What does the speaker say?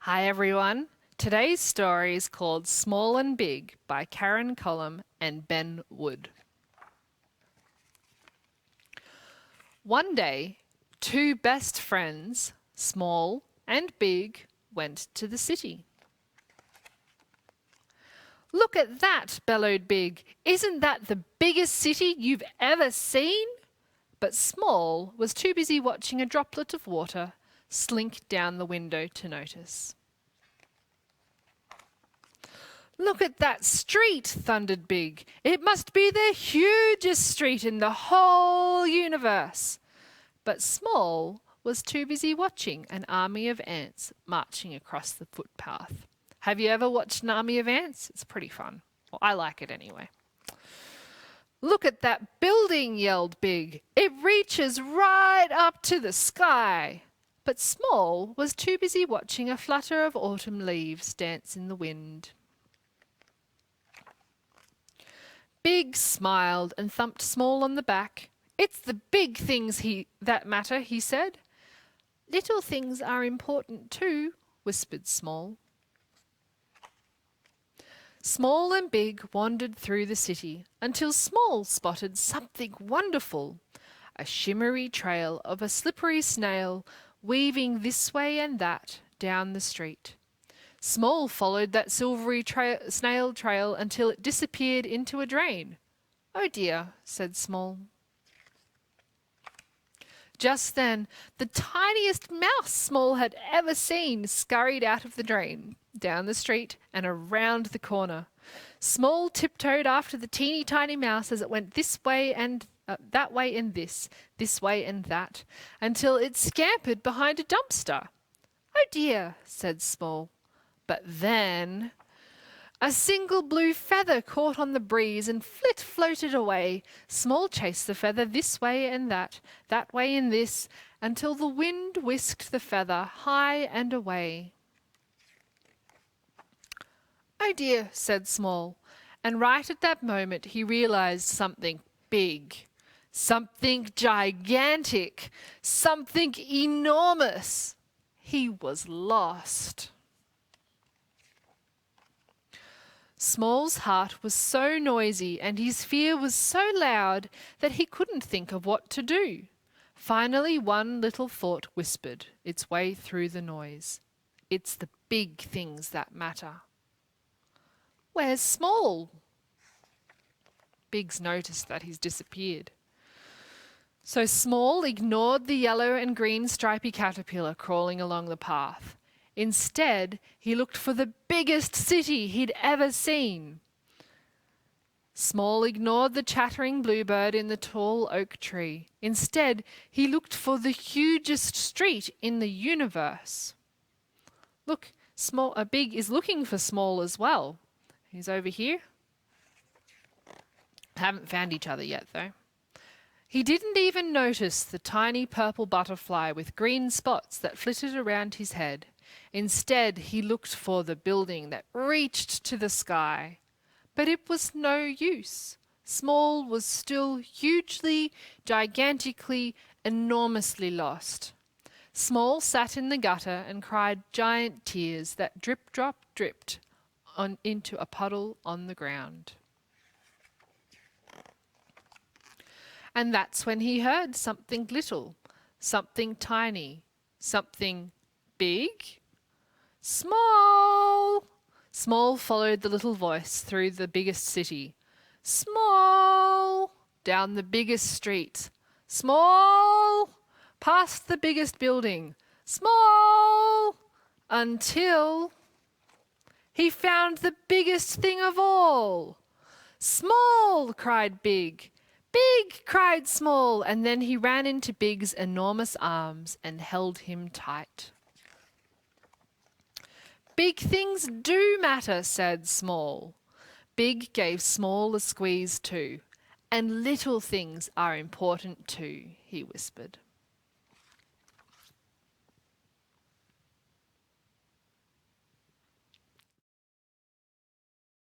Hi everyone. Today's story is called Small and Big by Karen Cullum and Ben Wood. One day, two best friends, Small and Big, went to the city. "Look at that," bellowed Big. "Isn't that the biggest city you've ever seen?" But Small was too busy watching a droplet of water slink down the window to notice. "Look at that street," thundered Big. "It must be the hugest street in the whole universe." But Small was too busy watching an army of ants marching across the footpath. Have you ever watched an army of ants? It's pretty fun. Well, I like it anyway. "Look at that building," yelled Big. "It reaches right up to the sky." But Small was too busy watching a flutter of autumn leaves dance in the wind. Big smiled and thumped Small on the back. "It's the big things that matter," he said. "Little things are important too," whispered Small. Small and Big wandered through the city until Small spotted something wonderful, a shimmery trail of a slippery snail weaving this way and that down the street. Small followed that silvery snail trail until it disappeared into a drain. "Oh dear," said Small. Just then, the tiniest mouse Small had ever seen scurried out of the drain, down the street and around the corner. Small tiptoed after the teeny tiny mouse as it went this way and that way and this way and that, until it scampered behind a dumpster. "Oh dear," said Small. But then a single blue feather caught on the breeze and floated away. Small chased the feather this way and that way and this, until the wind whisked the feather high and away. "Oh dear," said Small, and right at that moment he realized something big, something gigantic, something enormous. He was lost. Small's heart was so noisy and his fear was so loud that he couldn't think of what to do. Finally, one little thought whispered its way through the noise. "It's the big things that matter." "Where's Small?" Biggs noticed that he's disappeared. So Small ignored the yellow and green stripy caterpillar crawling along the path. Instead, he looked for the biggest city he'd ever seen. Small ignored the chattering bluebird in the tall oak tree. Instead, he looked for the hugest street in the universe. Look, Big is looking for Small as well. He's over here. Haven't found each other yet, though. He didn't even notice the tiny purple butterfly with green spots that flitted around his head. Instead, he looked for the building that reached to the sky. But it was no use. Small was still hugely, gigantically, enormously lost. Small sat in the gutter and cried giant tears that dripped into a puddle on the ground. And that's when he heard something little, something tiny, something big. "Small!" Small followed the little voice through the biggest city. "Small!" Down the biggest street. "Small!" Past the biggest building. "Small!" Until he found the biggest thing of all. "Small!" cried Big. "Big!" cried Small, and then he ran into Big's enormous arms and held him tight. "Big things do matter," said Small. Big gave Small a squeeze too. "And little things are important too," he whispered.